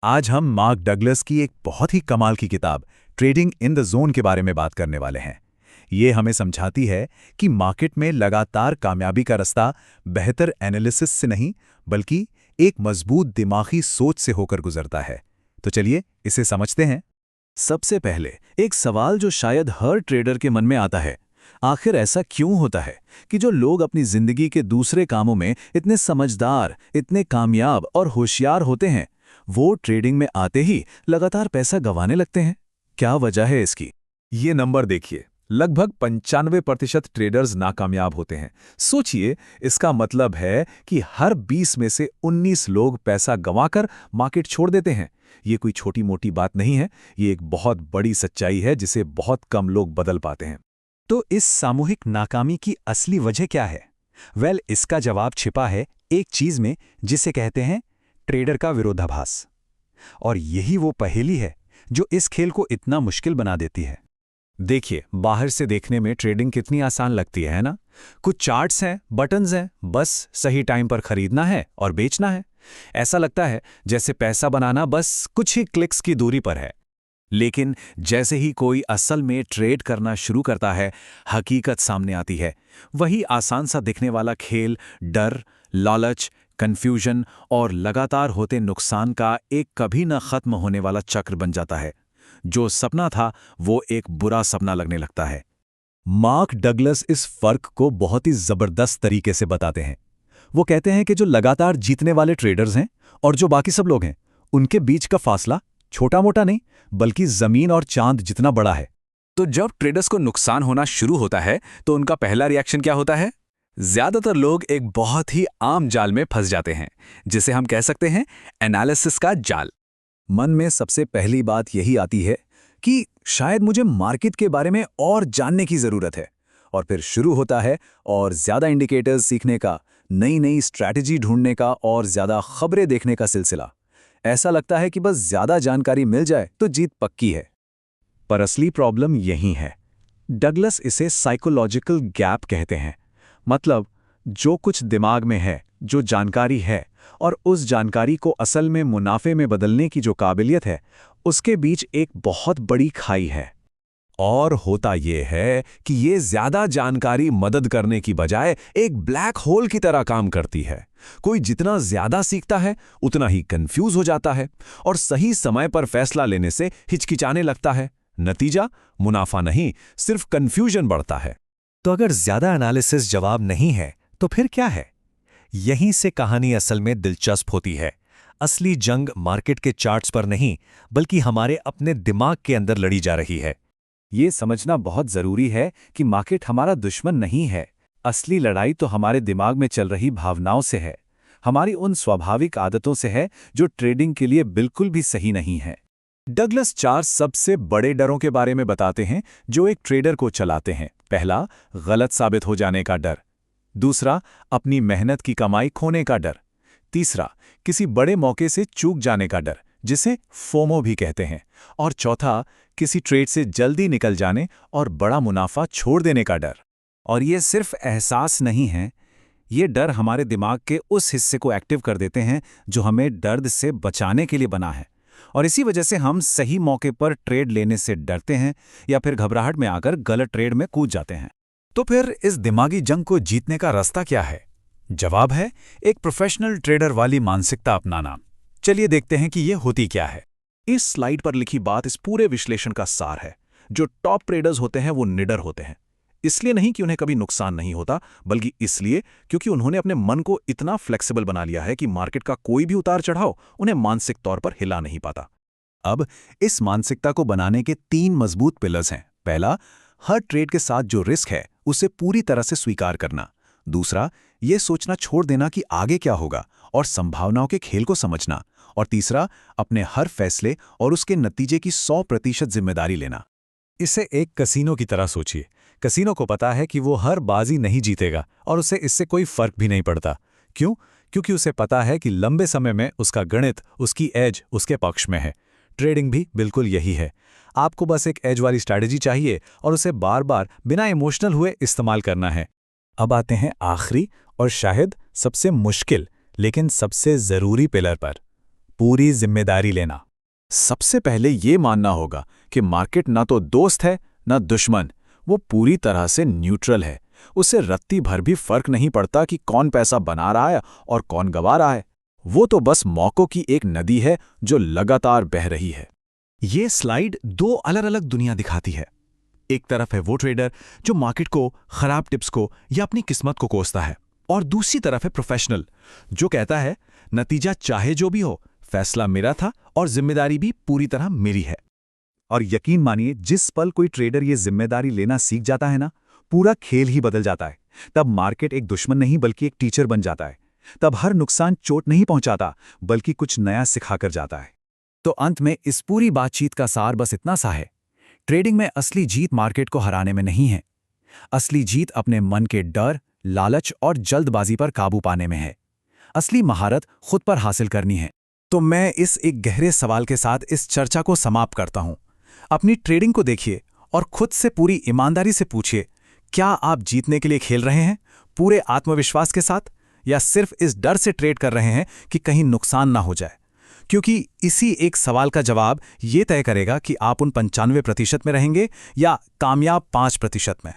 आज हम mark Douglas की एक बहुत ही कमाल की किताब ट्रेडिंग इन द जोन के बारे में बात करने वाले हैं। ये हमें समझाती है कि मार्केट में लगातार कामयाबी का रास्ता बेहतर एनालिसिस से नहीं बल्कि एक मजबूत दिमागी सोच से होकर गुजरता है। तो चलिए इसे समझते हैं। सबसे पहले एक सवाल जो शायद हर ट्रेडर के मन में आता है, आखिर ऐसा क्यों होता है कि जो लोग अपनी जिंदगी के दूसरे कामों में इतने समझदार, इतने कामयाब और होशियार होते हैं, वो ट्रेडिंग में आते ही लगातार पैसा गंवाने लगते हैं? क्या वजह है इसकी? ये नंबर देखिए, लगभग 95% ट्रेडर्स नाकामयाब होते हैं। सोचिए, इसका मतलब है कि हर 20 में से 19 लोग पैसा गंवाकर मार्केट छोड़ देते हैं। ये कोई छोटी मोटी बात नहीं है, ये एक बहुत बड़ी सच्चाई है जिसे बहुत कम लोग बदल पाते हैं। तो इस सामूहिक नाकामी की असली वजह क्या है? इसका जवाब छिपा है एक चीज में जिसे कहते हैं ट्रेडर का विरोधाभास। और यही वो पहेली है जो इस खेल को इतना मुश्किल बना देती है। देखिए, बाहर से देखने में ट्रेडिंग कितनी आसान लगती है ना? कुछ चार्ट्स हैं, बटन्स हैं, बस सही टाइम पर खरीदना है और बेचना है। ऐसा लगता है जैसे पैसा बनाना बस कुछ ही क्लिक्स की दूरी पर है। लेकिन जैसे ही कोई असल में ट्रेड करना शुरू करता है, हकीकत सामने आती है। वही आसान सा दिखने वाला खेल डर, लालच, कंफ्यूजन और लगातार होते नुकसान का एक कभी न खत्म होने वाला चक्र बन जाता है। जो सपना था वो एक बुरा सपना लगने लगता है। मार्क डगलस इस फर्क को बहुत ही जबरदस्त तरीके से बताते हैं। वो कहते हैं कि जो लगातार जीतने वाले ट्रेडर्स हैं और जो बाकी सब लोग हैं, उनके बीच का फासला छोटा मोटा नहीं बल्कि जमीन और चांद जितना बड़ा है। तो जब ट्रेडर्स को नुकसान होना शुरू होता है तो उनका पहला रिएक्शन क्या होता है? ज्यादातर लोग एक बहुत ही आम जाल में फंस जाते हैं, जिसे हम कह सकते हैं एनालिसिस का जाल। मन में सबसे पहली बात यही आती है कि शायद मुझे मार्केट के बारे में और जानने की जरूरत है। और फिर शुरू होता है और ज्यादा इंडिकेटर्स सीखने का, नई नई स्ट्रैटेजी ढूंढने का और ज्यादा खबरें देखने का सिलसिला। ऐसा लगता है कि बस ज्यादा जानकारी मिल जाए तो जीत पक्की है। पर असली प्रॉब्लम यही है। डगलस इसे साइकोलॉजिकल गैप कहते हैं। मतलब, जो कुछ दिमाग में है, जो जानकारी है, और उस जानकारी को असल में मुनाफे में बदलने की जो काबिलियत है, उसके बीच एक बहुत बड़ी खाई है। और होता यह है कि ये ज्यादा जानकारी मदद करने की बजाय एक ब्लैक होल की तरह काम करती है। कोई जितना ज्यादा सीखता है उतना ही कंफ्यूज हो जाता है और सही समय पर फैसला लेने से हिचकिचाने लगता है। नतीजा मुनाफा नहीं, सिर्फ कंफ्यूजन बढ़ता है। तो अगर ज्यादा एनालिसिस जवाब नहीं है तो फिर क्या है? यहीं से कहानी असल में दिलचस्प होती है। असली जंग मार्केट के चार्ट्स पर नहीं बल्कि हमारे अपने दिमाग के अंदर लड़ी जा रही है। ये समझना बहुत जरूरी है कि मार्केट हमारा दुश्मन नहीं है। असली लड़ाई तो हमारे दिमाग में चल रही भावनाओं से है, हमारी उन स्वाभाविक आदतों से है जो ट्रेडिंग के लिए बिल्कुल भी सही नहीं है। डगलस 4 सबसे बड़े डरों के बारे में बताते हैं जो एक ट्रेडर को चलाते हैं। पहला, गलत साबित हो जाने का डर। दूसरा, अपनी मेहनत की कमाई खोने का डर। तीसरा, किसी बड़े मौके से चूक जाने का डर, जिसे फोमो भी कहते हैं। और चौथा, किसी ट्रेड से जल्दी निकल जाने और बड़ा मुनाफा छोड़ देने का डर। और ये सिर्फ एहसास नहीं है, ये डर हमारे दिमाग के उस हिस्से को एक्टिव कर देते हैं जो हमें दर्द से बचाने के लिए बना है। और इसी वजह से हम सही मौके पर ट्रेड लेने से डरते हैं या फिर घबराहट में आकर गलत ट्रेड में कूद जाते हैं। तो फिर इस दिमागी जंग को जीतने का रास्ता क्या है? जवाब है एक प्रोफेशनल ट्रेडर वाली मानसिकता अपनाना। चलिए देखते हैं कि ये होती क्या है। इस स्लाइड पर लिखी बात इस पूरे विश्लेषण का सार है। जो टॉप ट्रेडर्स होते हैं वो निडर होते हैं। इसलिए नहीं कि उन्हें कभी नुकसान नहीं होता, बल्कि इसलिए क्योंकि उन्होंने अपने मन को इतना फ्लेक्सिबल बना लिया है कि मार्केट का कोई भी उतार चढ़ाव उन्हें मानसिक तौर पर हिला नहीं पाता। अब इस मानसिकता को बनाने के 3 मजबूत पिलर्स हैं। पहला, हर ट्रेड के साथ जो रिस्क है उसे पूरी तरह से स्वीकार करना। दूसरा, ये सोचना छोड़ देना कि आगे क्या होगा और संभावनाओं के खेल को समझना। और तीसरा, अपने हर फैसले और उसके नतीजे की 100% जिम्मेदारी लेना। इसे एक कसीनो की तरह सोचिए। कसीनो को पता है कि वो हर बाजी नहीं जीतेगा और उसे इससे कोई फर्क भी नहीं पड़ता। क्यों? क्योंकि उसे पता है कि लंबे समय में उसका गणित, उसकी एज उसके पक्ष में है। ट्रेडिंग भी बिल्कुल यही है। आपको बस एक एज वाली स्ट्रैटेजी चाहिए और उसे बार बार बिना इमोशनल हुए इस्तेमाल करना है। अब आते हैं आखिरी और शायद सबसे मुश्किल लेकिन सबसे जरूरी पिलर पर, पूरी जिम्मेदारी लेना। सबसे पहले ये मानना होगा कि मार्केट ना तो दोस्त है ना दुश्मन, वो पूरी तरह से न्यूट्रल है। उसे रत्ती भर भी फर्क नहीं पड़ता कि कौन पैसा बना रहा है और कौन गवा रहा है। वो तो बस मौकों की एक नदी है जो लगातार बह रही है। ये स्लाइड दो अलग अलग दुनिया दिखाती है। एक तरफ है वो ट्रेडर जो मार्केट को, खराब टिप्स को या अपनी किस्मत को कोसता है, और दूसरी तरफ है प्रोफेशनल जो कहता है नतीजा चाहे जो भी हो, फैसला मेरा था और जिम्मेदारी भी पूरी तरह मेरी है। और यकीन मानिए, जिस पल कोई ट्रेडर ये जिम्मेदारी लेना सीख जाता है ना, पूरा खेल ही बदल जाता है। तब मार्केट एक दुश्मन नहीं बल्कि एक टीचर बन जाता है। तब हर नुकसान चोट नहीं पहुंचाता बल्कि कुछ नया सिखाकर जाता है। तो अंत में इस पूरी बातचीत का सार बस इतना सा है, ट्रेडिंग में असली जीत मार्केट को हराने में नहीं है। असली जीत अपने मन के डर, लालच और जल्दबाजी पर काबू पाने में है। असली महारत खुद पर हासिल करनी है। तो मैं इस एक गहरे सवाल के साथ इस चर्चा को समाप्त करता हूं। अपनी ट्रेडिंग को देखिए और खुद से पूरी ईमानदारी से पूछिए, क्या आप जीतने के लिए खेल रहे हैं पूरे आत्मविश्वास के साथ, या सिर्फ इस डर से ट्रेड कर रहे हैं कि कहीं नुकसान ना हो जाए? क्योंकि इसी एक सवाल का जवाब ये तय करेगा कि आप उन 95% में रहेंगे या कामयाब 5% में।